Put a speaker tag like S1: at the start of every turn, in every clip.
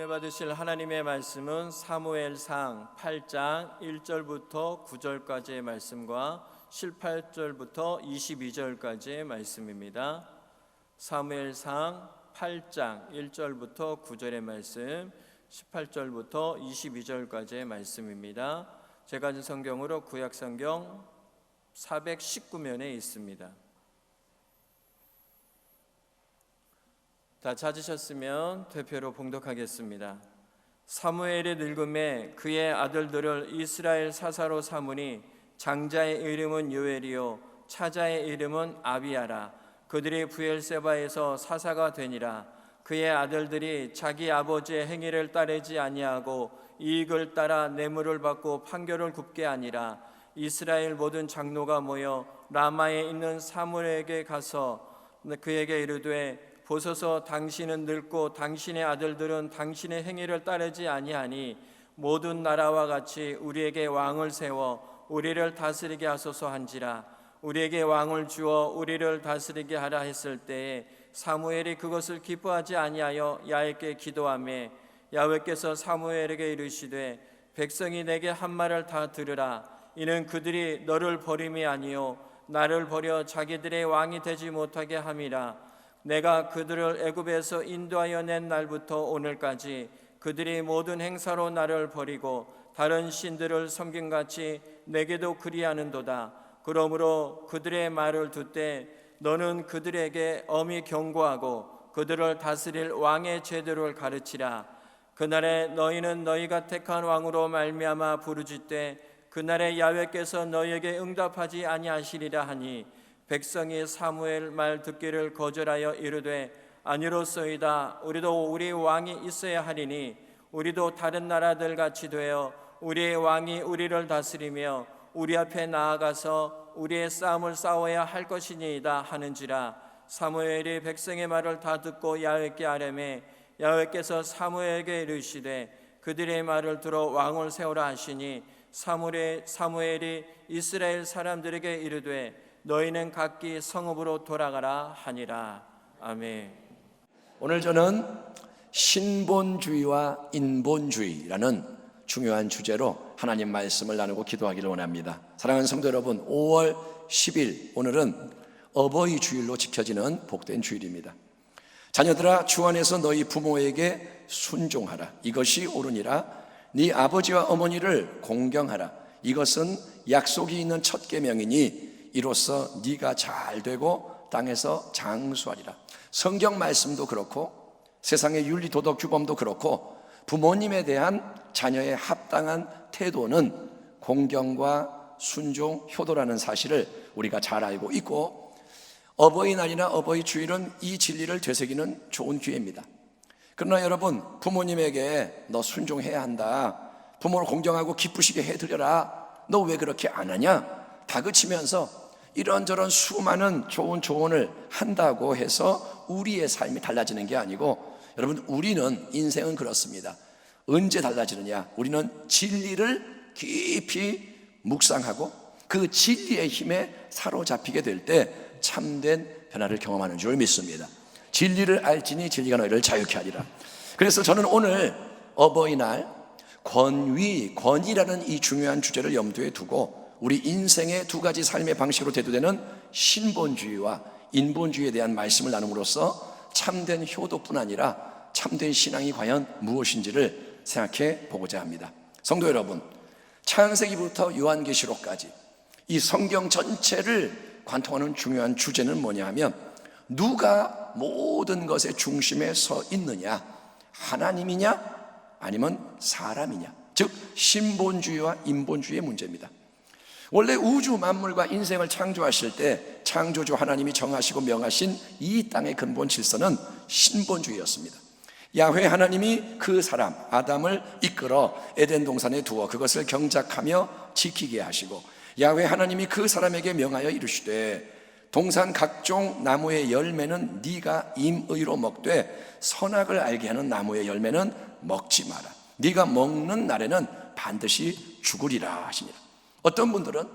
S1: 은혜 받으실 하나님의 말씀은 사무엘상 8장 1절부터 9절까지의 말씀과 18절부터 22절까지의 말씀입니다. 사무엘상 8장 1절부터 9절의 말씀, 18절부터 22절까지의 말씀입니다. 제가 가진 성경으로 구약성경 419면에 있습니다. 다 찾으셨으면 대표로 봉독하겠습니다. 사무엘이 늙음에 그의 아들들을 이스라엘 사사로 삼으니 장자의 이름은 요엘이요 차자의 이름은 아비야라. 그들이 브엘세바에서 사사가 되니라. 그의 아들들이 자기 아버지의 행위를 따르지 아니하고 이익을 따라 뇌물을 받고 판결을 굽게 아니라 이스라엘 모든 장로가 모여 라마에 있는 사무엘에게 가서 그에게 이르되 보소서, 당신은 늙고 당신의 아들들은 당신의 행위를 따르지 아니하니 모든 나라와 같이 우리에게 왕을 세워 우리를 다스리게 하소서 한지라. 우리에게 왕을 주어 우리를 다스리게 하라 했을 때에 사무엘이 그것을 기뻐하지 아니하여 야훼께 기도하매 야훼께서 사무엘에게 이르시되 백성이 내게 한 말을 다 들으라. 이는 그들이 너를 버림이 아니요 나를 버려 자기들의 왕이 되지 못하게 함이라. 내가 그들을 애굽에서 인도하여 낸 날부터 오늘까지 그들이 모든 행사로 나를 버리고 다른 신들을 섬김같이 내게도 그리하는도다. 그러므로 그들의 말을 듣되 너는 그들에게 엄히 경고하고 그들을 다스릴 왕의 제도를 가르치라. 그날에 너희는 너희가 택한 왕으로 말미암아 부르짖되 그날에 야훼께서 너희에게 응답하지 아니하시리라 하니 백성이 사무엘 말 듣기를 거절하여 이르되 아니로소이다. 우리도 우리 왕이 있어야 하리니 우리도 다른 나라들 같이 되어 우리의 왕이 우리를 다스리며 우리 앞에 나아가서 우리의 싸움을 싸워야 할 것이니이다 하는지라. 사무엘이 백성의 말을 다 듣고 야훼께 아뢰매 야훼께서 사무엘에게 이르시되 그들의 말을 들어 왕을 세우라 하시니 사무엘이 이스라엘 사람들에게 이르되 너희는 각기 성읍으로 돌아가라 하니라. 아멘.
S2: 오늘 저는 신본주의와 인본주의라는 중요한 주제로 하나님 말씀을 나누고 기도하기를 원합니다. 사랑하는 성도 여러분, 5월 10일 오늘은 어버이 주일로 지켜지는 복된 주일입니다. 자녀들아, 주 안에서 너희 부모에게 순종하라. 이것이 옳으니라. 네 아버지와 어머니를 공경하라. 이것은 약속이 있는 첫 계명이니 이로써 네가 잘 되고 땅에서 장수하리라. 성경 말씀도 그렇고 세상의 윤리 도덕 규범도 그렇고 부모님에 대한 자녀의 합당한 태도는 공경과 순종, 효도라는 사실을 우리가 잘 알고 있고 어버이날이나 어버이 주일은 이 진리를 되새기는 좋은 기회입니다. 그러나 여러분, 부모님에게 너 순종해야 한다, 부모를 공경하고 기쁘시게 해드려라, 너 왜 그렇게 안 하냐 다그치면서 이런저런 수많은 좋은 조언을 한다고 해서 우리의 삶이 달라지는 게 아니고, 여러분, 우리는 인생은 그렇습니다. 언제 달라지느냐? 우리는 진리를 깊이 묵상하고 그 진리의 힘에 사로잡히게 될 때 참된 변화를 경험하는 줄 믿습니다. 진리를 알지니 진리가 너희를 자유케 하리라. 그래서 저는 오늘 어버이날 권위라는 이 중요한 주제를 염두에 두고 우리 인생의 두 가지 삶의 방식으로 대두되는 신본주의와 인본주의에 대한 말씀을 나눔으로써 참된 효도뿐 아니라 참된 신앙이 과연 무엇인지를 생각해 보고자 합니다. 성도 여러분, 창세기부터 요한계시록까지 이 성경 전체를 관통하는 중요한 주제는 뭐냐 하면 누가 모든 것의 중심에 서 있느냐, 하나님이냐 아니면 사람이냐, 즉 신본주의와 인본주의의 문제입니다. 원래 우주 만물과 인생을 창조하실 때 창조주 하나님이 정하시고 명하신 이 땅의 근본 질서는 신본주의였습니다. 야훼 하나님이 그 사람 아담을 이끌어 에덴 동산에 두어 그것을 경작하며 지키게 하시고, 야훼 하나님이 그 사람에게 명하여 이르시되 동산 각종 나무의 열매는 네가 임의로 먹되 선악을 알게 하는 나무의 열매는 먹지 마라. 네가 먹는 날에는 반드시 죽으리라 하시니라. 어떤 분들은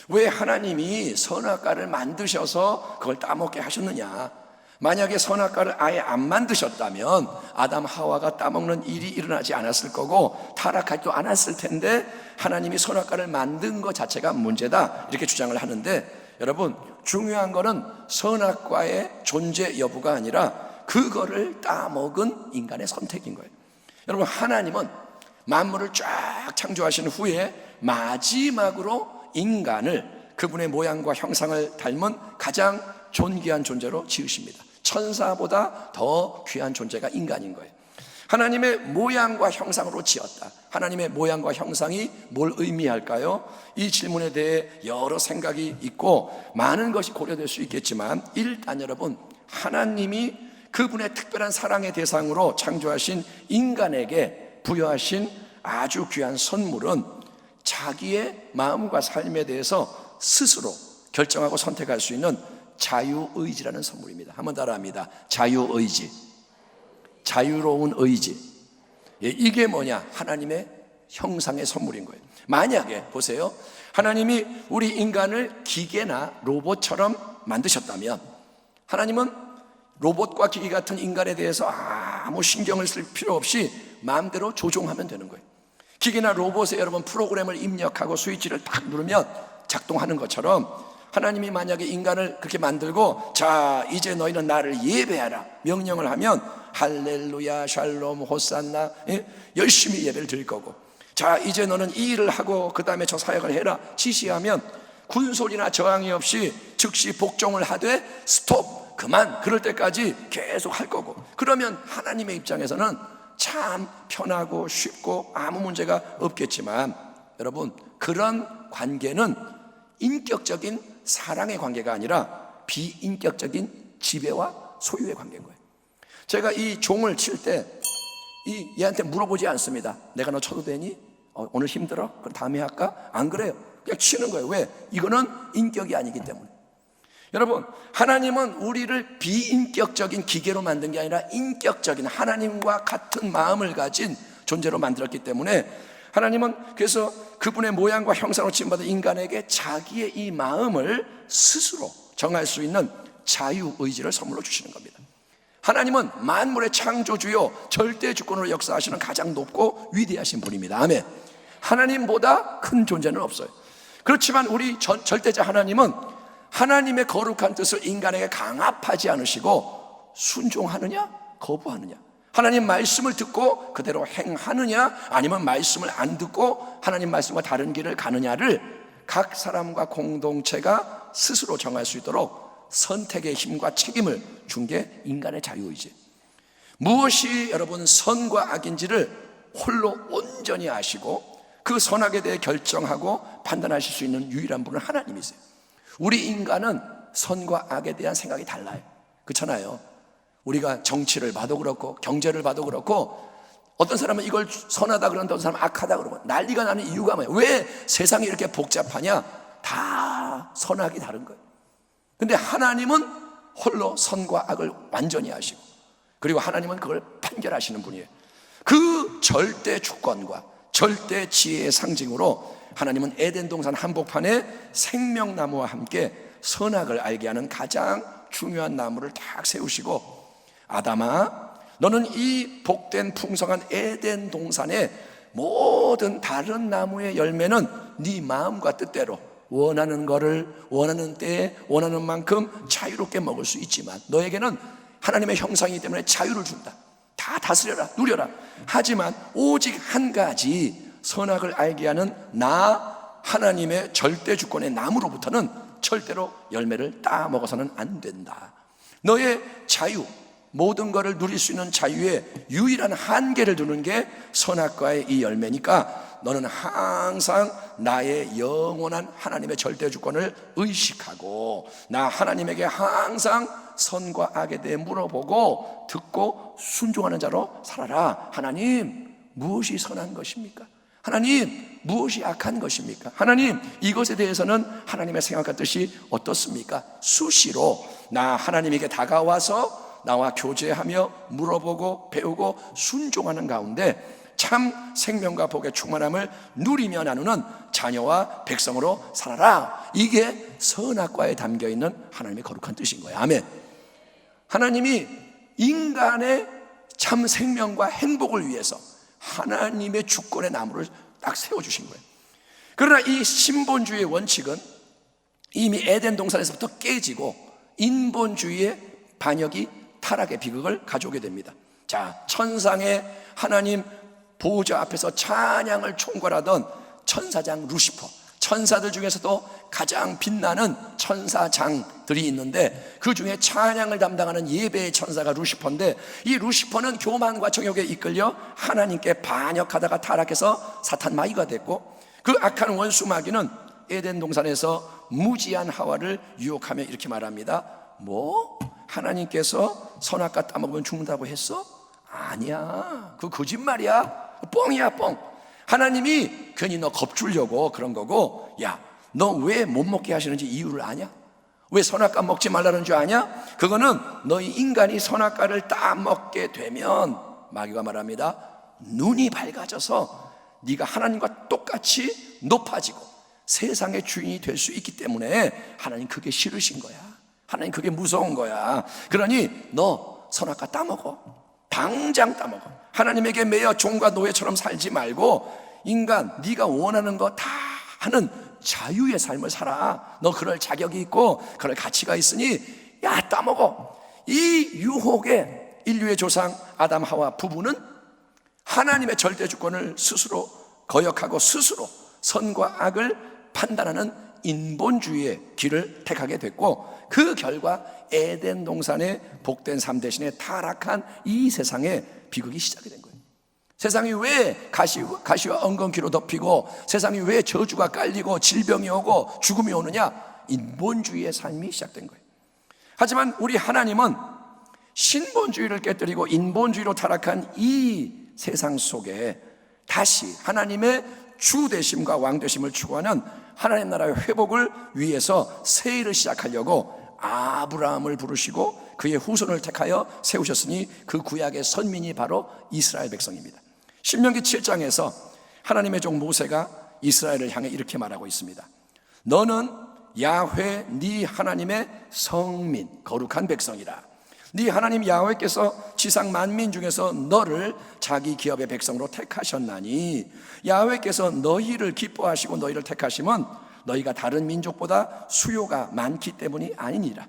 S2: 왜 하나님이 선악과를 만드셔서 그걸 따먹게 하셨느냐, 만약에 선악과를 아예 안 만드셨다면 아담 하와가 따먹는 일이 일어나지 않았을 거고 타락하지도 않았을 텐데, 하나님이 선악과를 만든 것 자체가 문제다, 이렇게 주장을 하는데, 여러분, 중요한 거는 선악과의 존재 여부가 아니라 그거를 따먹은 인간의 선택인 거예요. 여러분, 하나님은 만물을 쫙 창조하신 후에 마지막으로 인간을 그분의 모양과 형상을 닮은 가장 존귀한 존재로 지으십니다. 천사보다 더 귀한 존재가 인간인 거예요. 하나님의 모양과 형상으로 지었다. 하나님의 모양과 형상이 뭘 의미할까요? 이 질문에 대해 여러 생각이 있고 많은 것이 고려될 수 있겠지만, 일단 여러분, 하나님이 그분의 특별한 사랑의 대상으로 창조하신 인간에게 부여하신 아주 귀한 선물은 자기의 마음과 삶에 대해서 스스로 결정하고 선택할 수 있는 자유의지라는 선물입니다. 한번 따라합니다. 자유의지. 자유로운 의지. 이게 뭐냐? 하나님의 형상의 선물인 거예요. 만약에 보세요, 하나님이 우리 인간을 기계나 로봇처럼 만드셨다면, 하나님은 로봇과 기계 같은 인간에 대해서 아무 신경을 쓸 필요 없이 마음대로 조종하면 되는 거예요. 기계나 로봇에 여러분 프로그램을 입력하고 스위치를 딱 누르면 작동하는 것처럼, 하나님이 만약에 인간을 그렇게 만들고, 자, 이제 너희는 나를 예배하라 명령을 하면 할렐루야, 샬롬, 호산나, 열심히 예배를 드릴 거고, 자, 이제 너는 이 일을 하고 그 다음에 저 사역을 해라 지시하면 군소리나 저항이 없이 즉시 복종을 하되 스톱, 그만, 그럴 때까지 계속 할 거고, 그러면 하나님의 입장에서는 참 편하고 쉽고 아무 문제가 없겠지만, 여러분, 그런 관계는 인격적인 사랑의 관계가 아니라 비인격적인 지배와 소유의 관계인 거예요. 제가 이 종을 칠 때 얘한테 물어보지 않습니다. 내가 너 쳐도 되니? 오늘 힘들어? 그럼 다음에 할까? 안 그래요. 그냥 치는 거예요. 왜? 이거는 인격이 아니기 때문에. 여러분, 하나님은 우리를 비인격적인 기계로 만든 게 아니라 인격적인 하나님과 같은 마음을 가진 존재로 만들었기 때문에, 하나님은 그래서 그분의 모양과 형상으로 지음받은 인간에게 자기의 이 마음을 스스로 정할 수 있는 자유의지를 선물로 주시는 겁니다. 하나님은 만물의 창조주요 절대 주권으로 역사하시는 가장 높고 위대하신 분입니다. 아멘. 하나님보다 큰 존재는 없어요. 그렇지만 우리 절대자 하나님은 하나님의 거룩한 뜻을 인간에게 강압하지 않으시고 순종하느냐 거부하느냐, 하나님 말씀을 듣고 그대로 행하느냐 아니면 말씀을 안 듣고 하나님 말씀과 다른 길을 가느냐를 각 사람과 공동체가 스스로 정할 수 있도록 선택의 힘과 책임을 준 게 인간의 자유의지. 무엇이 여러분 선과 악인지를 홀로 온전히 아시고 그 선악에 대해 결정하고 판단하실 수 있는 유일한 분은 하나님이세요. 우리 인간은 선과 악에 대한 생각이 달라요. 그렇잖아요. 우리가 정치를 봐도 그렇고 경제를 봐도 그렇고, 어떤 사람은 이걸 선하다 그러는데 어떤 사람은 악하다 그러고 난리가 나는 이유가 뭐예요? 왜 세상이 이렇게 복잡하냐? 다 선악이 다른 거예요. 근데 하나님은 홀로 선과 악을 완전히 아시고, 그리고 하나님은 그걸 판결하시는 분이에요. 그 절대 주권과 절대 지혜의 상징으로 하나님은 에덴 동산 한복판에 생명나무와 함께 선악을 알게 하는 가장 중요한 나무를 딱 세우시고, 아담아, 너는 이 복된 풍성한 에덴 동산의 모든 다른 나무의 열매는 네 마음과 뜻대로 원하는 거를 원하는 때에 원하는 만큼 자유롭게 먹을 수 있지만, 너에게는 하나님의 형상이기 때문에 자유를 준다. 다 다스려라, 누려라. 하지만 오직 한 가지, 선악을 알게 하는 나 하나님의 절대 주권의 나무로부터는 절대로 열매를 따먹어서는 안 된다. 너의 자유, 모든 것을 누릴 수 있는 자유의 유일한 한계를 두는 게 선악과의 이 열매니까, 너는 항상 나의 영원한 하나님의 절대 주권을 의식하고 나 하나님에게 항상 선과 악에 대해 물어보고 듣고 순종하는 자로 살아라. 하나님, 무엇이 선한 것입니까? 하나님, 무엇이 악한 것입니까? 하나님, 이것에 대해서는 하나님의 생각과 뜻이 어떻습니까? 수시로 나 하나님에게 다가와서 나와 교제하며 물어보고 배우고 순종하는 가운데 참 생명과 복의 충만함을 누리며 나누는 자녀와 백성으로 살아라. 이게 선악과에 담겨있는 하나님의 거룩한 뜻인 거예요. 아멘. 하나님이 인간의 참 생명과 행복을 위해서 하나님의 주권의 나무를 딱 세워주신 거예요. 그러나 이 신본주의의 원칙은 이미 에덴 동산에서부터 깨지고 인본주의의 반역이 타락의 비극을 가져오게 됩니다. 자, 천상의 하나님 보좌 앞에서 찬양을 총괄하던 천사장 루시퍼, 천사들 중에서도 가장 빛나는 천사장들이 있는데 그 중에 찬양을 담당하는 예배의 천사가 루시퍼인데, 이 루시퍼는 교만과 정욕에 이끌려 하나님께 반역하다가 타락해서 사탄 마귀가 됐고, 그 악한 원수 마귀는 에덴 동산에서 무지한 하와를 유혹하며 이렇게 말합니다. 뭐? 하나님께서 선악과 따먹으면 죽는다고 했어? 아니야, 그거 거짓말이야, 뻥이야 뻥. 하나님이 괜히 너 겁주려고 그런 거고, 야, 너 왜 못 먹게 하시는지 이유를 아냐? 왜 선악과 먹지 말라는 줄 아냐? 그거는 너희 인간이 선악과를 딱 먹게 되면, 마귀가 말합니다, 눈이 밝아져서 네가 하나님과 똑같이 높아지고 세상의 주인이 될 수 있기 때문에 하나님 그게 싫으신 거야. 하나님 그게 무서운 거야. 그러니 너 선악과 따먹어. 당장 따먹어. 하나님에게 매여 종과 노예처럼 살지 말고 인간 네가 원하는 거 다 하는 자유의 삶을 살아. 너 그럴 자격이 있고 그럴 가치가 있으니 야, 따먹어. 이 유혹에 인류의 조상 아담 하와 부부는 하나님의 절대 주권을 스스로 거역하고 스스로 선과 악을 판단하는 인본주의의 길을 택하게 됐고, 그 결과 에덴 동산의 복된 삶 대신에 타락한 이 세상의 비극이 시작이 된 거예요. 세상이 왜 가시와 엉겅퀴로 덮이고, 세상이 왜 저주가 깔리고 질병이 오고 죽음이 오느냐? 인본주의의 삶이 시작된 거예요. 하지만 우리 하나님은 신본주의를 깨뜨리고 인본주의로 타락한 이 세상 속에 다시 하나님의 주 되심과 왕 되심을 추구하는 하나님 나라의 회복을 위해서 새 일을 시작하려고 아브라함을 부르시고 그의 후손을 택하여 세우셨으니 그 구약의 선민이 바로 이스라엘 백성입니다. 신명기 7장에서 하나님의 종 모세가 이스라엘을 향해 이렇게 말하고 있습니다. 너는 야훼 네 하나님의 성민, 거룩한 백성이라. 네 하나님 야훼께서 지상 만민 중에서 너를 자기 기업의 백성으로 택하셨나니, 야훼께서 너희를 기뻐하시고 너희를 택하심은 너희가 다른 민족보다 수요가 많기 때문이 아니니라.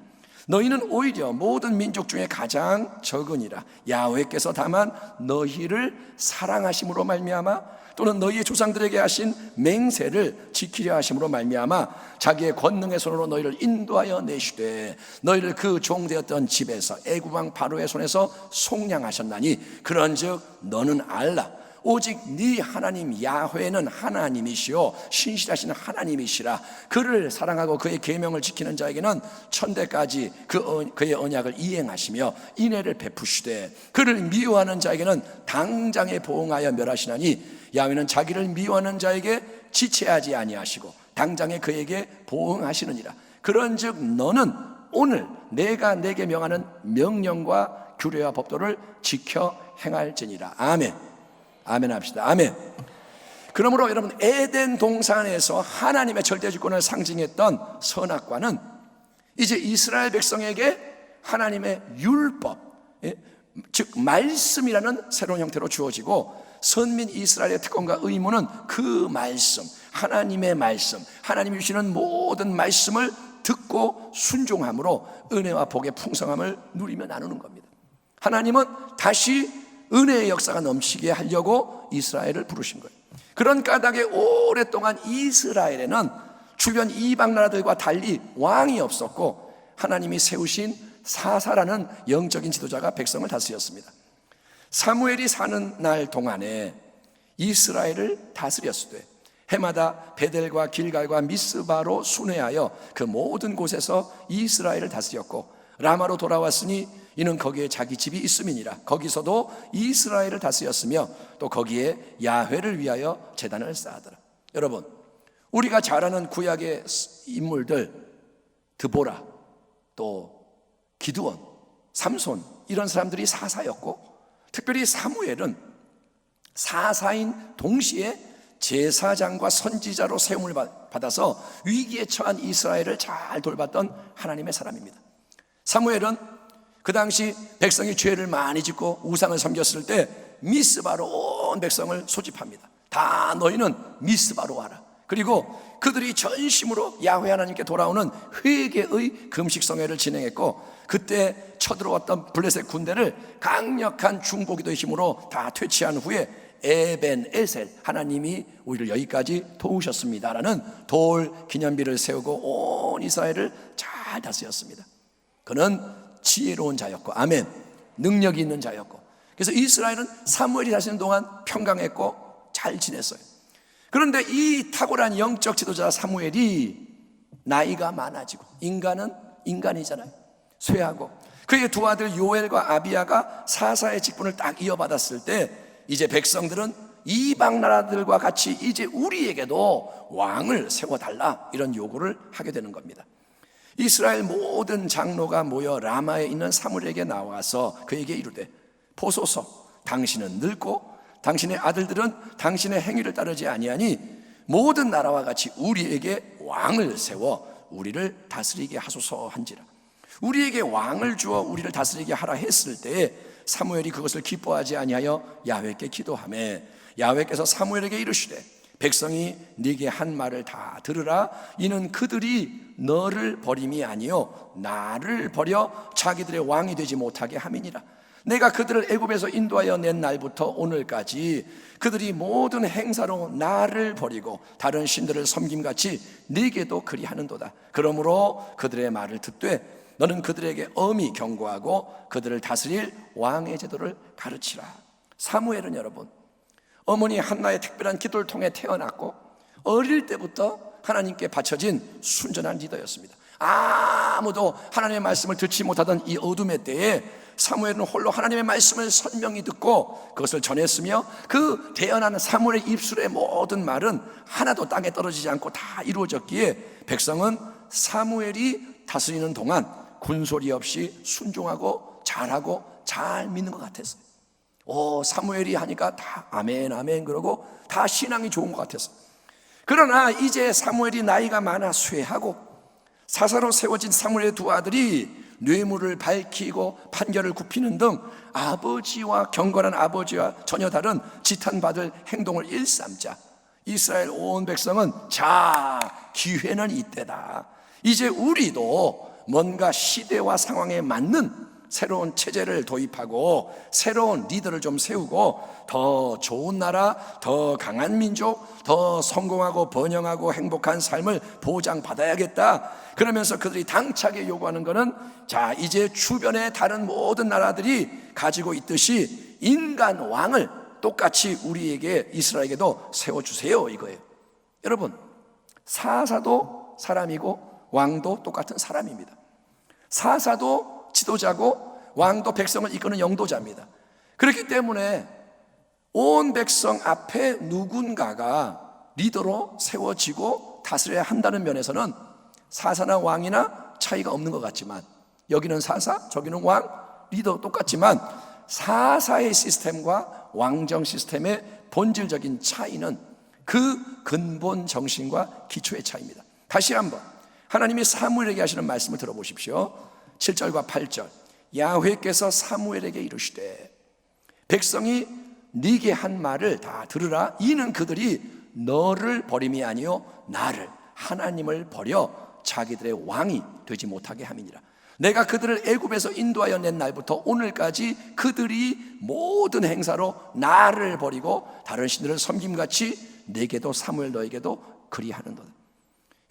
S2: 너희는 오히려 모든 민족 중에 가장 적으니라. 야훼께서 다만 너희를 사랑하심으로 말미암아 또는 너희의 조상들에게 하신 맹세를 지키려 하심으로 말미암아 자기의 권능의 손으로 너희를 인도하여 내시되 너희를 그 종되었던 집에서 애굽 왕 바로의 손에서 속량하셨나니, 그런즉 너는 알라. 오직 네 하나님 야훼는 하나님이시요 신실하신 하나님이시라. 그를 사랑하고 그의 계명을 지키는 자에게는 천대까지 그의 언약을 이행하시며 인애를 베푸시되 그를 미워하는 자에게는 당장에 보응하여 멸하시나니, 야훼는 자기를 미워하는 자에게 지체하지 아니하시고 당장에 그에게 보응하시느니라. 그런즉 너는 오늘 내가 내게 명하는 명령과 규례와 법도를 지켜 행할지니라. 아멘. 아멘 합시다. 아멘. 그러므로 여러분, 에덴 동산에서 하나님의 절대주권을 상징했던 선악과는 이제 이스라엘 백성에게 하나님의 율법, 즉 말씀이라는 새로운 형태로 주어지고, 선민 이스라엘의 특권과 의무는 그 말씀, 하나님의 말씀, 하나님이 주시는 모든 말씀을 듣고 순종함으로 은혜와 복의 풍성함을 누리며 나누는 겁니다. 하나님은 다시 은혜의 역사가 넘치게 하려고 이스라엘을 부르신 거예요. 그런 까닭에 오랫동안 이스라엘에는 주변 이방 나라들과 달리 왕이 없었고 하나님이 세우신 사사라는 영적인 지도자가 백성을 다스렸습니다. 사무엘이 사는 날 동안에 이스라엘을 다스렸을 때 해마다 베델과 길갈과 미스바로 순회하여 그 모든 곳에서 이스라엘을 다스렸고, 라마로 돌아왔으니 이는 거기에 자기 집이 있음이니라. 거기서도 이스라엘을 다스렸으며 또 거기에 야훼를 위하여 제단을 쌓았더라. 여러분, 우리가 잘 아는 구약의 인물들, 드보라, 또 기드온, 삼손, 이런 사람들이 사사였고, 특별히 사무엘은 사사인 동시에 제사장과 선지자로 세움을 받아서 위기에 처한 이스라엘을 잘 돌봤던 하나님의 사람입니다. 사무엘은 그 당시 백성이 죄를 많이 짓고 우상을 섬겼을 때 미스바로 온 백성을 소집합니다. 다 너희는 미스바로 와라. 그리고 그들이 전심으로 야훼 하나님께 돌아오는 회개의 금식성회를 진행했고, 그때 쳐들어왔던 블레셋 군대를 강력한 중보기도의 힘으로 다 퇴치한 후에 에벤에셀, 하나님이 우리를 여기까지 도우셨습니다라는 돌 기념비를 세우고 온 이스라엘을 잘 다스렸습니다. 그는 지혜로운 자였고, 아멘, 능력이 있는 자였고, 그래서 이스라엘은 사무엘이 다스리는 동안 평강했고 잘 지냈어요. 그런데 이 탁월한 영적 지도자 사무엘이 나이가 많아지고, 인간은 인간이잖아요, 쇠하고, 그의 두 아들 요엘과 아비야가 사사의 직분을 딱 이어받았을 때 이제 백성들은 이방 나라들과 같이 이제 우리에게도 왕을 세워달라, 이런 요구를 하게 되는 겁니다. 이스라엘 모든 장로가 모여 라마에 있는 사무엘에게 나와서 그에게 이르되, 보소서, 당신은 늙고 당신의 아들들은 당신의 행위를 따르지 아니하니 모든 나라와 같이 우리에게 왕을 세워 우리를 다스리게 하소서 한지라. 우리에게 왕을 주어 우리를 다스리게 하라 했을 때에 사무엘이 그것을 기뻐하지 아니하여 야훼께 기도하매, 야훼께서 사무엘에게 이르시되, 백성이 네게 한 말을 다 들으라. 이는 그들이 너를 버림이 아니요 나를 버려 자기들의 왕이 되지 못하게 함이니라. 내가 그들을 애굽에서 인도하여 낸 날부터 오늘까지 그들이 모든 행사로 나를 버리고 다른 신들을 섬김같이 네게도 그리하는도다. 그러므로 그들의 말을 듣되 너는 그들에게 엄히 경고하고 그들을 다스릴 왕의 제도를 가르치라. 사무엘은 여러분, 어머니 한나의 특별한 기도를 통해 태어났고 어릴 때부터 하나님께 바쳐진 순전한 리더였습니다. 아무도 하나님의 말씀을 듣지 못하던 이 어둠의 때에 사무엘은 홀로 하나님의 말씀을 선명히 듣고 그것을 전했으며, 그 태어난 사무엘의 입술의 모든 말은 하나도 땅에 떨어지지 않고 다 이루어졌기에 백성은 사무엘이 다스리는 동안 군소리 없이 순종하고 잘하고 잘 믿는 것 같았어요. 사무엘이 하니까 다 아멘 아멘 그러고 다 신앙이 좋은 것 같았어요. 그러나 이제 사무엘이 나이가 많아 쇠하고 사사로 세워진 사무엘의 두 아들이 뇌물을 밝히고 판결을 굽히는 등 아버지와 경건한 아버지와 전혀 다른 지탄받을 행동을 일삼자 이스라엘 온 백성은, 자, 기회는 이때다. 이제 우리도 뭔가 시대와 상황에 맞는 새로운 체제를 도입하고 새로운 리더를 좀 세우고 더 좋은 나라, 더 강한 민족, 더 성공하고 번영하고 행복한 삶을 보장받아야겠다. 그러면서 그들이 당차게 요구하는 것은, 자, 이제 주변의 다른 모든 나라들이 가지고 있듯이 인간 왕을 똑같이 우리에게, 이스라엘에게도 세워주세요, 이거예요. 여러분, 사사도 사람이고 왕도 똑같은 사람입니다. 사사도 지도자고 왕도 백성을 이끄는 영도자입니다. 그렇기 때문에 온 백성 앞에 누군가가 리더로 세워지고 다스려야 한다는 면에서는 사사나 왕이나 차이가 없는 것 같지만, 여기는 사사, 저기는 왕, 리더 똑같지만 사사의 시스템과 왕정 시스템의 본질적인 차이는 그 근본 정신과 기초의 차이입니다. 다시 한번 하나님이 사무엘에게 하시는 말씀을 들어보십시오. 7절과 8절. 야훼께서 사무엘에게 이르시되, 백성이 네게 한 말을 다 들으라. 이는 그들이 너를 버림이 아니요 나를, 하나님을 버려 자기들의 왕이 되지 못하게 함이니라. 내가 그들을 애굽에서 인도하여 낸 날부터 오늘까지 그들이 모든 행사로 나를 버리고 다른 신들을 섬김같이 내게도 사무엘 너에게도 그리하는도다.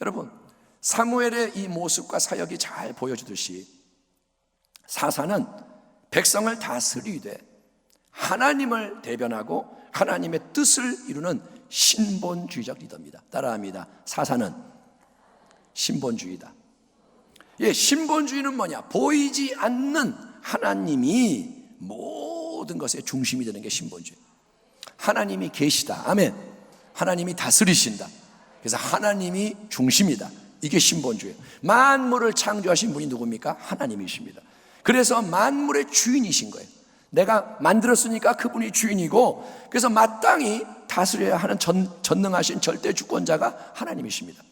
S2: 여러분, 사무엘의 이 모습과 사역이 잘 보여주듯이 사사는 백성을 다스리되 하나님을 대변하고 하나님의 뜻을 이루는 신본주의적 리더입니다. 따라합니다. 사사는 신본주의다. 신본주의는 뭐냐? 보이지 않는 하나님이 모든 것의 중심이 되는 게 신본주의. 하나님이 계시다. 아멘. 하나님이 다스리신다. 그래서 하나님이 중심이다. 이게 신본주의예요. 만물을 창조하신 분이 누굽니까? 하나님이십니다. 그래서 만물의 주인이신 거예요. 내가 만들었으니까 그분이 주인이고, 그래서 마땅히 다스려야 하는 전능하신 절대 주권자가 하나님이십니다.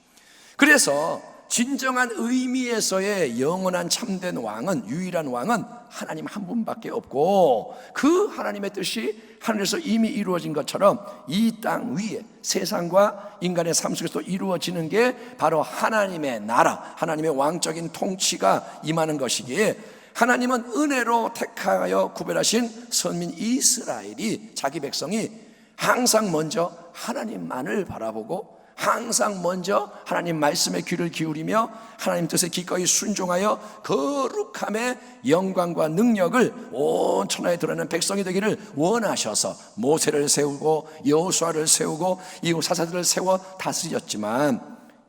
S2: 그래서 진정한 의미에서의 영원한 참된 왕은, 유일한 왕은 하나님 한 분밖에 없고, 그 하나님의 뜻이 하늘에서 이미 이루어진 것처럼 이 땅 위에 세상과 인간의 삶 속에서 이루어지는 게 바로 하나님의 나라, 하나님의 왕적인 통치가 임하는 것이기에, 하나님은 은혜로 택하여 구별하신 선민 이스라엘이, 자기 백성이 항상 먼저 하나님만을 바라보고 항상 먼저 하나님 말씀에 귀를 기울이며 하나님 뜻에 기꺼이 순종하여 거룩함의 영광과 능력을 온 천하에 드러내는 백성이 되기를 원하셔서 모세를 세우고 여호수아를 세우고 이후 사사들을 세워 다스렸지만,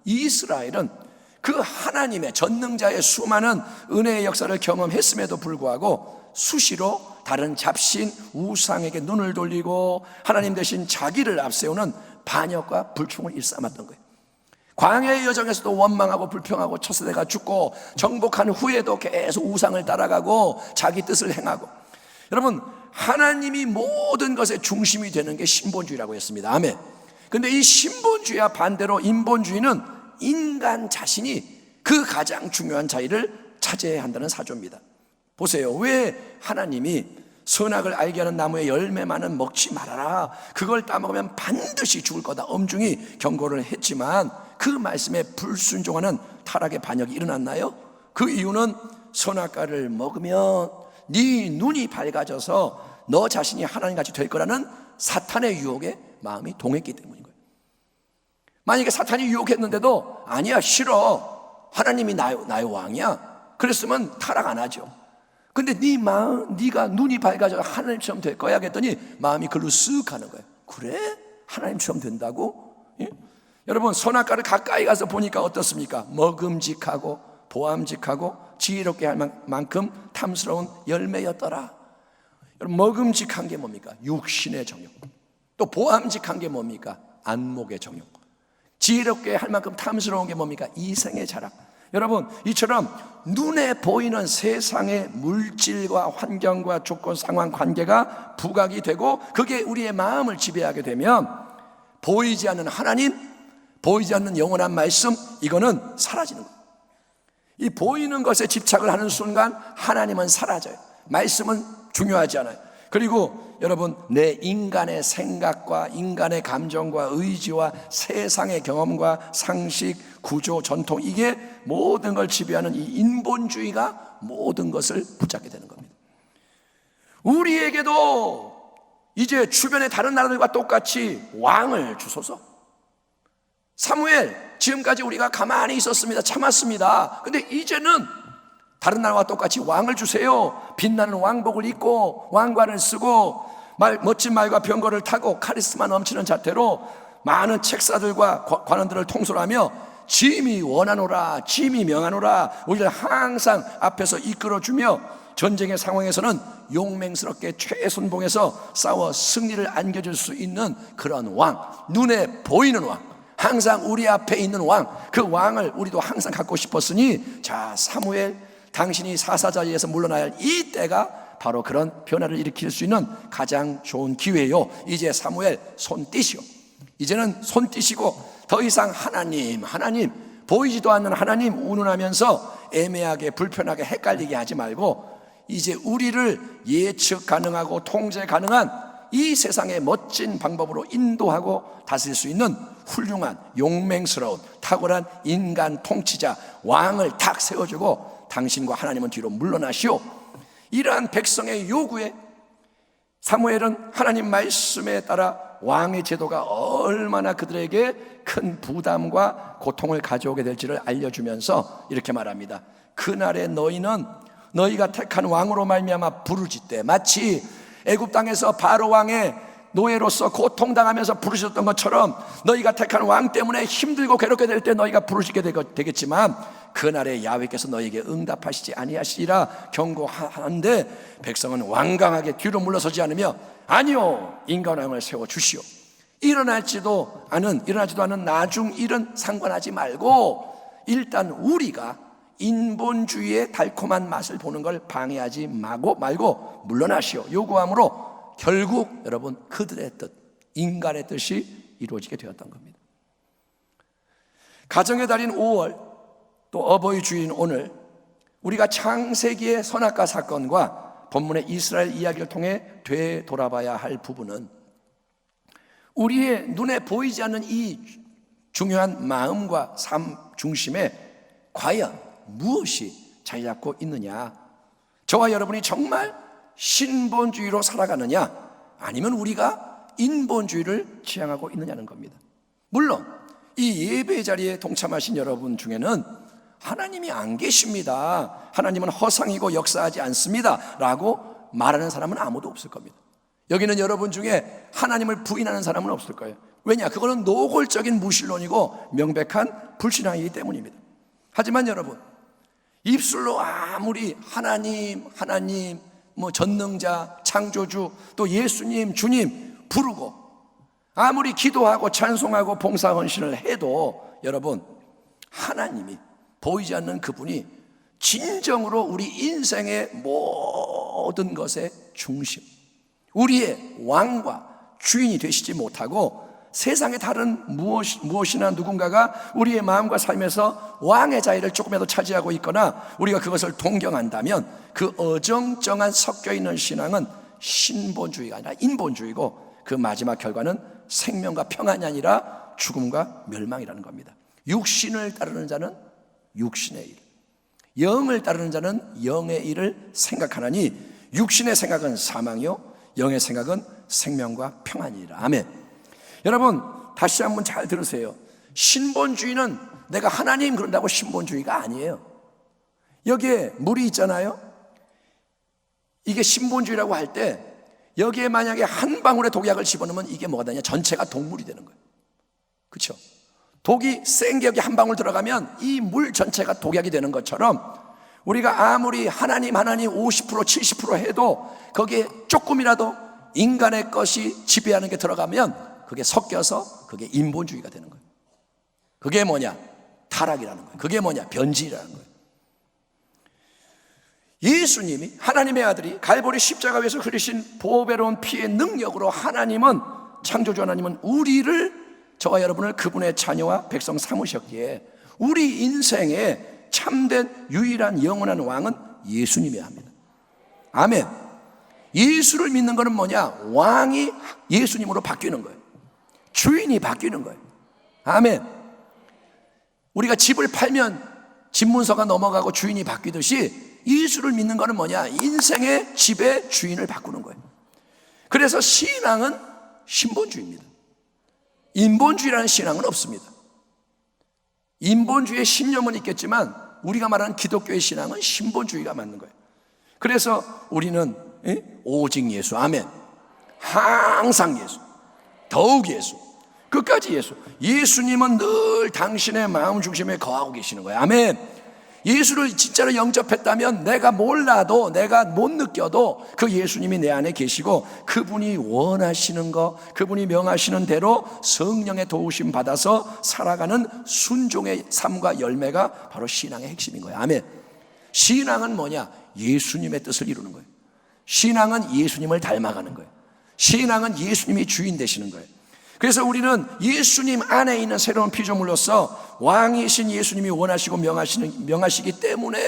S2: 이스라엘은 그 하나님의 전능자의 수많은 은혜의 역사를 경험했음에도 불구하고 수시로 다른 잡신 우상에게 눈을 돌리고 하나님 대신 자기를 앞세우는 반역과 불충을 일삼았던 거예요. 광야의 여정에서도 원망하고 불평하고 첫 세대가 죽고, 정복한 후에도 계속 우상을 따라가고 자기 뜻을 행하고. 여러분, 하나님이 모든 것의 중심이 되는 게 신본주의라고 했습니다. 아멘. 근데 이 신본주의와 반대로 인본주의는 인간 자신이 그 가장 중요한 자리를 차지해야 한다는 사조입니다. 보세요. 왜 하나님이 선악을 알게 하는 나무의 열매만은 먹지 말아라, 그걸 따먹으면 반드시 죽을 거다, 엄중히 경고를 했지만 그 말씀에 불순종하는 타락의 반역이 일어났나요? 그 이유는 선악과를 먹으면 네 눈이 밝아져서 너 자신이 하나님같이 될 거라는 사탄의 유혹에 마음이 동했기 때문인 거예요. 만약에 사탄이 유혹했는데도 아니야, 싫어, 하나님이 나의 왕이야, 그랬으면 타락 안 하죠. 근데 네 마음, 네가 눈이 밝아져 하나님처럼 될 거야 했더니 마음이 글로 쓱 가는 거예요. 그래? 하나님처럼 된다고? 예? 여러분, 선악과를 가까이 가서 보니까 어떻습니까? 먹음직하고 보암직하고 지혜롭게 할 만큼 탐스러운 열매였더라. 여러분, 먹음직한 게 뭡니까? 육신의 정욕. 또 보암직한 게 뭡니까? 안목의 정욕. 지혜롭게 할 만큼 탐스러운 게 뭡니까? 이생의 자랑. 여러분, 이처럼 눈에 보이는 세상의 물질과 환경과 조건, 상황, 관계가 부각이 되고 그게 우리의 마음을 지배하게 되면 보이지 않는 하나님, 보이지 않는 영원한 말씀, 이거는 사라지는 거예요. 이 보이는 것에 집착을 하는 순간 하나님은 사라져요. 말씀은 중요하지 않아요. 그리고 여러분, 내 인간의 생각과 인간의 감정과 의지와 세상의 경험과 상식, 구조, 전통, 이게 모든 걸 지배하는 이 인본주의가 모든 것을 붙잡게 되는 겁니다. 우리에게도 이제 주변의 다른 나라들과 똑같이 왕을 주소서. 사무엘, 지금까지 우리가 가만히 있었습니다. 참았습니다. 근데 이제는 다른 나라와 똑같이 왕을 주세요. 빛나는 왕복을 입고 왕관을 쓰고 멋진 말과 병거를 타고 카리스마 넘치는 자태로 많은 책사들과 관원들을 통솔하며 짐이 원하노라, 짐이 명하노라, 우리를 항상 앞에서 이끌어주며 전쟁의 상황에서는 용맹스럽게 최선봉에서 싸워 승리를 안겨줄 수 있는 그런 왕, 눈에 보이는 왕, 항상 우리 앞에 있는 왕, 그 왕을 우리도 항상 갖고 싶었으니, 자, 사무엘, 당신이 사사자리에서 물러나야 할 이 때가 바로 그런 변화를 일으킬 수 있는 가장 좋은 기회요. 이제 사무엘, 손 띄시오. 이제는 손 띄시고 더 이상 하나님 보이지도 않는 하나님 운운하면서 애매하게 불편하게 헷갈리게 하지 말고 이제 우리를 예측 가능하고 통제 가능한 이 세상의 멋진 방법으로 인도하고 다스릴 수 있는 훌륭한 용맹스러운 탁월한 인간 통치자 왕을 탁 세워주고 당신과 하나님은 뒤로 물러나시오. 이러한 백성의 요구에 사무엘은 하나님 말씀에 따라 왕의 제도가 얼마나 그들에게 큰 부담과 고통을 가져오게 될지를 알려주면서 이렇게 말합니다. 그날에 너희는 너희가 택한 왕으로 말미암아 부르짖되, 마치 애굽 땅에서 바로 왕의 노예로서 고통당하면서 부르셨던 것처럼 너희가 택한 왕 때문에 힘들고 괴롭게 될 때 너희가 부르시게 되겠지만 그날에 야훼께서 너희에게 응답하시지 아니하시리라 경고하는데, 백성은 완강하게 뒤로 물러서지 않으며 아니요, 인간왕을 세워주시오. 일어나지도 않은 나중 일은 상관하지 말고 일단 우리가 인본주의의 달콤한 맛을 보는 걸 방해하지 말고 물러나시오 요구함으로 결국 여러분 그들의 뜻, 인간의 뜻이 이루어지게 되었던 겁니다. 가정의 달인 5월, 또 어버이 주인 오늘 우리가 창세기의 선악과 사건과 본문의 이스라엘 이야기를 통해 되돌아봐야 할 부분은 우리의 눈에 보이지 않는 이 중요한 마음과 삶 중심에 과연 무엇이 자리 잡고 있느냐, 저와 여러분이 정말 신본주의로 살아가느냐 아니면 우리가 인본주의를 지향하고 있느냐는 겁니다. 물론 이 예배 자리에 동참하신 여러분 중에는 하나님이 안 계십니다, 하나님은 허상이고 역사하지 않습니다 라고 말하는 사람은 아무도 없을 겁니다. 여기는 여러분 중에 하나님을 부인하는 사람은 없을 거예요. 왜냐? 그거는 노골적인 무신론이고 명백한 불신앙이기 때문입니다. 하지만 여러분, 입술로 아무리 하나님, 전능자, 창조주, 또 예수님, 주님 부르고 아무리 기도하고 찬송하고 봉사헌신을 해도 여러분, 하나님이 보이지 않는 그분이 진정으로 우리 인생의 모든 것의 중심, 우리의 왕과 주인이 되시지 못하고 세상의 다른 무엇이나 누군가가 우리의 마음과 삶에서 왕의 자리를 조금이라도 차지하고 있거나 우리가 그것을 동경한다면 그 어정쩡한 섞여있는 신앙은 신본주의가 아니라 인본주의고 그 마지막 결과는 생명과 평안이 아니라 죽음과 멸망이라는 겁니다. 육신을 따르는 자는 육신의 일, 영을 따르는 자는 영의 일을 생각하나니 육신의 생각은 사망이요 영의 생각은 생명과 평안이라. 아멘. 여러분 다시 한번 잘 들으세요. 신본주의는 내가 하나님 그런다고 신본주의가 아니에요. 여기에 물이 있잖아요. 이게 신본주의라고 할 때 여기에 만약에 한 방울의 독약을 집어넣으면 이게 뭐가 되냐? 전체가 독물이 되는 거예요. 그렇죠? 독이 센 게 여기 한 방울 들어가면 이 물 전체가 독약이 되는 것처럼 우리가 아무리 하나님 50% 70% 해도 거기에 조금이라도 인간의 것이 지배하는 게 들어가면 그게 섞여서 그게 인본주의가 되는 거예요. 그게 뭐냐? 타락이라는 거예요. 그게 뭐냐? 변질이라는 거예요. 예수님이 하나님의 아들이 갈보리 십자가 위에서 흘리신 보배로운 피의 능력으로 하나님은, 창조주 하나님은 우리를, 저와 여러분을 그분의 자녀와 백성 삼으셨기에 우리 인생의 참된 유일한 영원한 왕은 예수님이어야 합니다. 아멘. 예수를 믿는 것은 뭐냐? 왕이 예수님으로 바뀌는 거예요. 주인이 바뀌는 거예요. 아멘. 우리가 집을 팔면 집문서가 넘어가고 주인이 바뀌듯이 예수를 믿는 것은 뭐냐? 인생의 집의 주인을 바꾸는 거예요. 그래서 신앙은 신본주의입니다. 인본주의라는 신앙은 없습니다. 인본주의의 신념은 있겠지만 우리가 말하는 기독교의 신앙은 신본주의가 맞는 거예요. 그래서 우리는 오직 예수, 아멘. 항상 예수, 더욱 예수, 끝까지 예수. 예수님은 늘 당신의 마음 중심에 거하고 계시는 거예요. 아멘. 예수를 진짜로 영접했다면 내가 몰라도, 내가 못 느껴도 그 예수님이 내 안에 계시고 그분이 원하시는 거, 그분이 명하시는 대로 성령의 도우심 받아서 살아가는 순종의 삶과 열매가 바로 신앙의 핵심인 거예요. 아멘. 신앙은 뭐냐? 예수님의 뜻을 이루는 거예요. 신앙은 예수님을 닮아가는 거예요. 신앙은 예수님이 주인 되시는 거예요. 그래서 우리는 예수님 안에 있는 새로운 피조물로서 왕이신 예수님이 원하시고 명하시기 때문에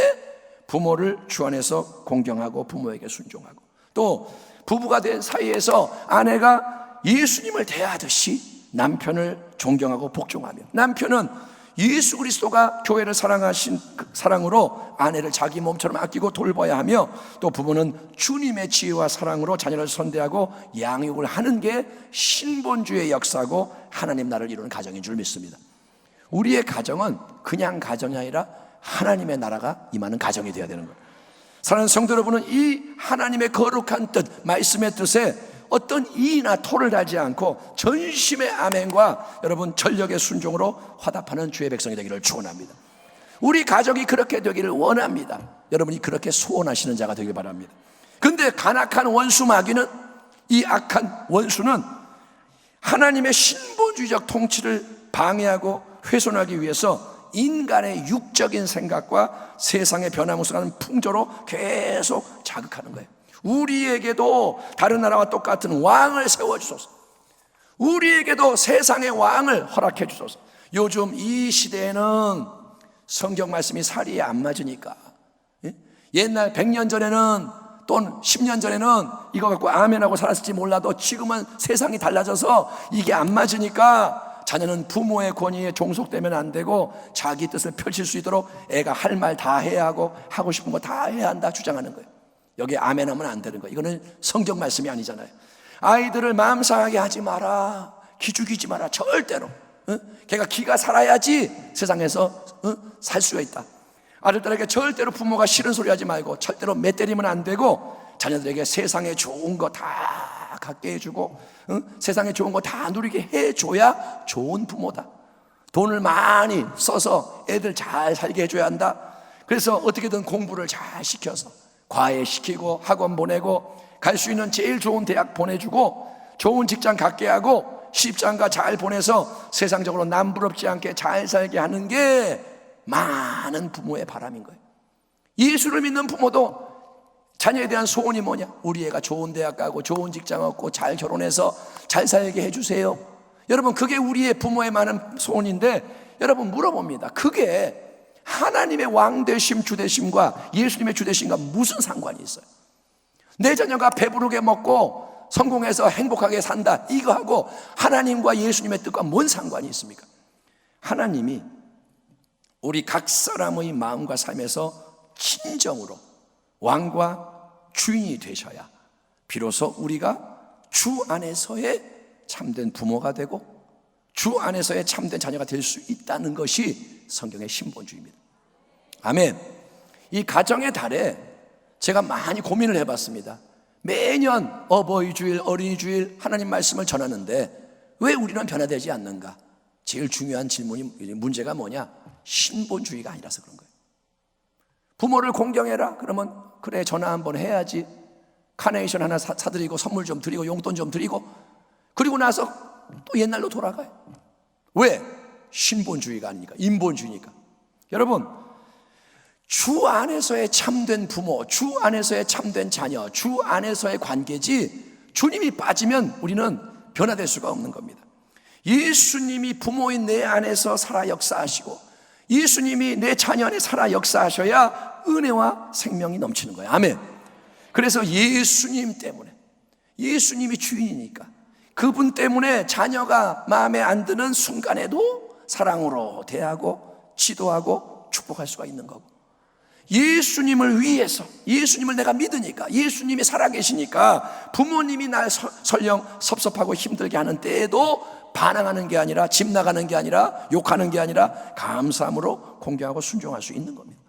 S2: 부모를 주 안에서 공경하고 부모에게 순종하고, 또 부부가 된 사이에서 아내가 예수님을 대하듯이 남편을 존경하고 복종하며, 남편은 예수 그리스도가 교회를 사랑하신 그 사랑으로 아내를 자기 몸처럼 아끼고 돌봐야 하며, 또 부모는 주님의 지혜와 사랑으로 자녀를 선대하고 양육을 하는 게 신본주의의 역사고 하나님 나라를 이루는 가정인 줄 믿습니다. 우리의 가정은 그냥 가정이 아니라 하나님의 나라가 임하는 가정이 되어야 되는 거예요. 사랑하는 성도 여러분은 이 하나님의 거룩한 뜻, 말씀의 뜻에 어떤 이나 토를 달지 않고 전심의 아멘과 여러분 전력의 순종으로 화답하는 주의 백성이 되기를 축원합니다. 우리 가족이 그렇게 되기를 원합니다. 여러분이 그렇게 소원하시는 자가 되길 바랍니다. 근데 간악한 원수 마귀는, 이 악한 원수는 하나님의 신본주의적 통치를 방해하고 훼손하기 위해서 인간의 육적인 생각과 세상의 변화무쌍한 풍조로 계속 자극하는 거예요. 우리에게도 다른 나라와 똑같은 왕을 세워주소서. 우리에게도 세상의 왕을 허락해 주소서. 요즘 이 시대에는 성경 말씀이 사리에 안 맞으니까. 옛날 100년 전에는 또는 10년 전에는 이거 갖고 아멘하고 살았을지 몰라도 지금은 세상이 달라져서 이게 안 맞으니까 자녀는 부모의 권위에 종속되면 안 되고 자기 뜻을 펼칠 수 있도록 애가 할 말 다 해야 하고 하고 싶은 거 다 해야 한다 주장하는 거예요. 여기에 아멘하면 안 되는 거예요. 이거는 성경 말씀이 아니잖아요. 아이들을 마음 상하게 하지 마라, 기죽이지 마라. 절대로 걔가 기가 살아야지 세상에서 살 수가 있다. 아들들에게 절대로 부모가 싫은 소리 하지 말고 절대로 매 때리면 안 되고 자녀들에게 세상에 좋은 거 다 갖게 해주고 세상에 좋은 거 다 누리게 해줘야 좋은 부모다. 돈을 많이 써서 애들 잘 살게 해줘야 한다. 그래서 어떻게든 공부를 잘 시켜서 과외시키고 학원 보내고 갈 수 있는 제일 좋은 대학 보내주고 좋은 직장 갖게 하고 시집장가 잘 보내서 세상적으로 남부럽지 않게 잘 살게 하는 게 많은 부모의 바람인 거예요. 예수를 믿는 부모도 자녀에 대한 소원이 뭐냐? 우리 애가 좋은 대학 가고 좋은 직장 얻고 잘 결혼해서 잘 살게 해주세요. 여러분, 그게 우리의 부모의 많은 소원인데 여러분 물어봅니다. 그게 하나님의 왕되심 주되심과 예수님의 주되심과 무슨 상관이 있어요? 내 자녀가 배부르게 먹고 성공해서 행복하게 산다, 이거하고 하나님과 예수님의 뜻과 뭔 상관이 있습니까? 하나님이 우리 각 사람의 마음과 삶에서 진정으로 왕과 주인이 되셔야 비로소 우리가 주 안에서의 참된 부모가 되고 주 안에서의 참된 자녀가 될 수 있다는 것이 성경의 신본주의입니다. 아멘. 이 가정의 달에 제가 많이 고민을 해봤습니다. 매년 어버이 주일, 어린이 주일 하나님 말씀을 전하는데 왜 우리는 변화되지 않는가? 제일 중요한 문제가 뭐냐? 신본주의가 아니라서 그런 거예요. 부모를 공경해라 그러면 그래, 전화 한번 해야지. 카네이션 하나 사드리고 선물 좀 드리고 용돈 좀 드리고 그리고 나서 또 옛날로 돌아가요. 왜? 신본주의가 아니니까, 인본주의니까. 여러분, 주 안에서의 참된 부모, 주 안에서의 참된 자녀, 주 안에서의 관계지 주님이 빠지면 우리는 변화될 수가 없는 겁니다. 예수님이 부모인 내 안에서 살아 역사하시고 예수님이 내 자녀 안에 살아 역사하셔야 은혜와 생명이 넘치는 거예요. 아멘. 그래서 예수님 때문에, 예수님이 주인이니까 그분 때문에 자녀가 마음에 안 드는 순간에도 사랑으로 대하고 지도하고 축복할 수가 있는 거고, 예수님을 위해서, 예수님을 내가 믿으니까, 예수님이 살아계시니까 부모님이 날 설령 섭섭하고 힘들게 하는 때에도 반항하는 게 아니라, 집 나가는 게 아니라, 욕하는 게 아니라 감사함으로 공경하고 순종할 수 있는 겁니다.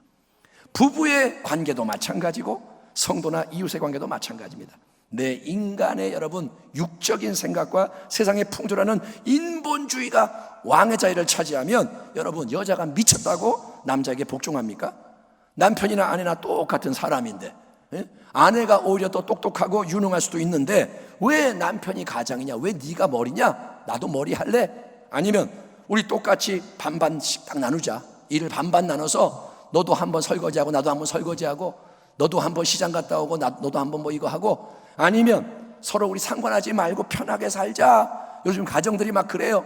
S2: 부부의 관계도 마찬가지고 성도나 이웃의 관계도 마찬가지입니다. 내 인간의 여러분 육적인 생각과 세상의 풍조라는 인본주의가 왕의 자리를 차지하면 여러분, 여자가 미쳤다고 남자에게 복종합니까? 남편이나 아내나 똑같은 사람인데, 아내가 오히려 더 똑똑하고 유능할 수도 있는데 왜 남편이 가장이냐? 왜 네가 머리냐? 나도 머리 할래? 아니면 우리 똑같이 반반씩 딱 나누자. 일을 반반 나눠서 너도 한번 설거지하고 나도 한번 설거지하고, 너도 한번 시장 갔다 오고 너도 한번 뭐 이거 하고, 아니면 서로 우리 상관하지 말고 편하게 살자. 요즘 가정들이 막 그래요.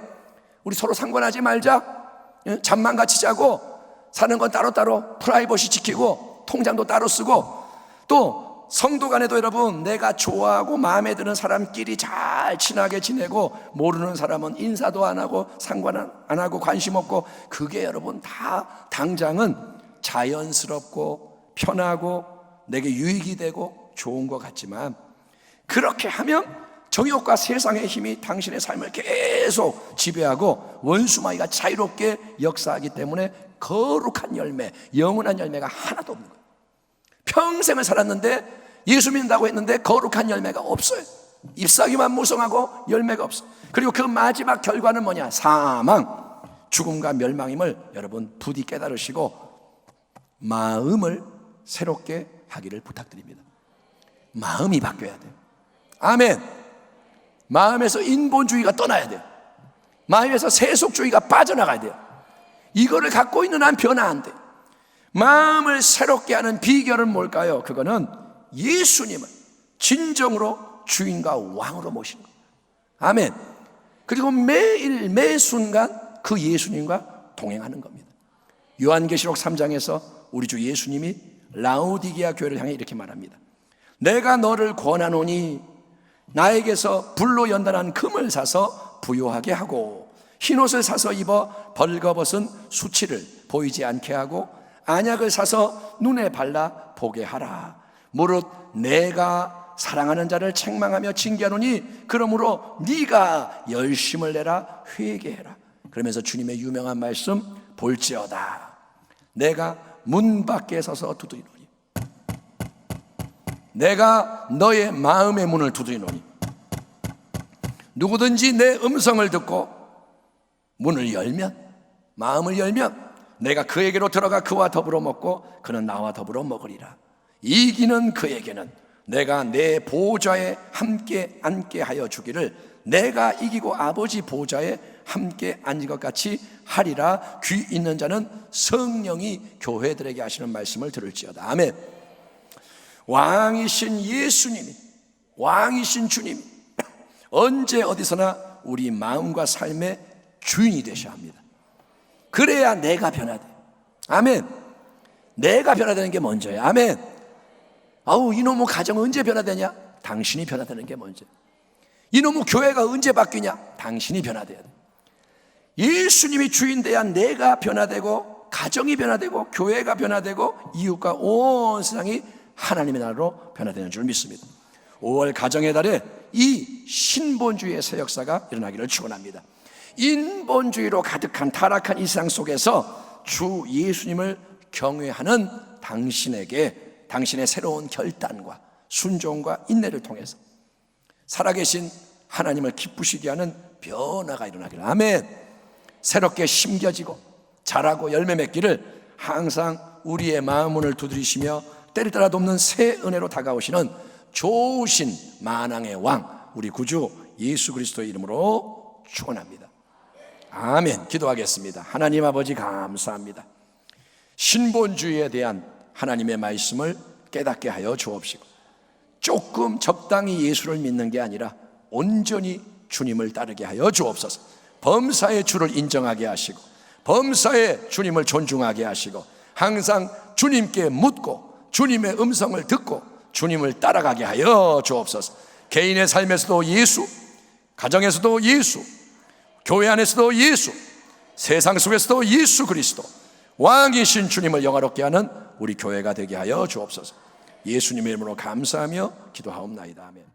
S2: 우리 서로 상관하지 말자, 잠만 같이 자고, 사는 건 따로따로 프라이버시 지키고 통장도 따로 쓰고, 또 성도 간에도 여러분, 내가 좋아하고 마음에 드는 사람끼리 잘 친하게 지내고 모르는 사람은 인사도 안 하고 상관 안 하고 관심 없고, 그게 여러분 다 당장은 자연스럽고 편하고 내게 유익이 되고 좋은 것 같지만, 그렇게 하면 정욕과 세상의 힘이 당신의 삶을 계속 지배하고 원수마귀가 자유롭게 역사하기 때문에 거룩한 열매, 영원한 열매가 하나도 없는 거예요. 평생을 살았는데 예수 믿는다고 했는데 거룩한 열매가 없어요. 잎사귀만 무성하고 열매가 없어요. 그리고 그 마지막 결과는 뭐냐? 사망, 죽음과 멸망임을 여러분 부디 깨달으시고 마음을 새롭게 하기를 부탁드립니다. 마음이 바뀌어야 돼요. 아멘. 마음에서 인본주의가 떠나야 돼요. 마음에서 세속주의가 빠져나가야 돼요. 이거를 갖고 있는 한 변화 안 돼. 마음을 새롭게 하는 비결은 뭘까요? 그거는 예수님을 진정으로 주인과 왕으로 모시는 거예요. 아멘. 그리고 매일 매 순간 그 예수님과 동행하는 겁니다. 요한계시록 3장에서 우리 주 예수님이 라오디게아 교회를 향해 이렇게 말합니다. 내가 너를 권하노니 나에게서 불로 연단한 금을 사서 부요하게 하고 흰옷을 사서 입어 벌거벗은 수치를 보이지 않게 하고 안약을 사서 눈에 발라 보게 하라. 무릇 내가 사랑하는 자를 책망하며 징계하노니 그러므로 네가 열심을 내라 회개해라. 그러면서 주님의 유명한 말씀 볼지어다 내가 문 밖에 서서 두드리노니 내가 너의 마음의 문을 두드리노니 누구든지 내 음성을 듣고 문을 열면 마음을 열면 내가 그에게로 들어가 그와 더불어 먹고 그는 나와 더불어 먹으리라. 이기는 그에게는 내가 내 보좌에 함께 앉게 하여 주기를 내가 이기고 아버지 보좌에 함께 앉은 것 같이 하리라. 귀 있는 자는 성령이 교회들에게 하시는 말씀을 들을지어다. 아멘. 왕이신 예수님이, 왕이신 주님이 언제 어디서나 우리 마음과 삶의 주인이 되셔야 합니다. 그래야 내가 변화돼. 아멘. 내가 변화되는 게 먼저예요. 아멘. 아우, 이놈의 가정은 언제 변화되냐? 당신이 변화되는 게 먼저. 이놈의 교회가 언제 바뀌냐? 당신이 변화돼야 돼. 예수님이 주인 돼야 내가 변화되고 가정이 변화되고 교회가 변화되고 이웃과 온 세상이 하나님의 나라로 변화되는 줄 믿습니다. 5월 가정의 달에 이 신본주의의 새 역사가 일어나기를 축원합니다. 인본주의로 가득한 타락한 이 세상 속에서 주 예수님을 경외하는 당신에게 당신의 새로운 결단과 순종과 인내를 통해서 살아계신 하나님을 기쁘시게 하는 변화가 일어나기를. 아멘. 새롭게 심겨지고 자라고 열매 맺기를 항상 우리의 마음 문을 두드리시며 때를 따라 돕는 새 은혜로 다가오시는 좋으신 만왕의 왕 우리 구주 예수 그리스도의 이름으로 축원합니다. 아멘. 기도하겠습니다. 하나님 아버지 감사합니다. 신본주의에 대한 하나님의 말씀을 깨닫게 하여 주옵시고 조금 적당히 예수를 믿는 게 아니라 온전히 주님을 따르게 하여 주옵소서. 범사의 주를 인정하게 하시고 범사의 주님을 존중하게 하시고 항상 주님께 묻고 주님의 음성을 듣고 주님을 따라가게 하여 주옵소서. 개인의 삶에서도 예수, 가정에서도 예수, 교회 안에서도 예수, 세상 속에서도 예수 그리스도 왕이신 주님을 영화롭게 하는 우리 교회가 되게 하여 주옵소서. 예수님의 이름으로 감사하며 기도하옵나이다. 아멘.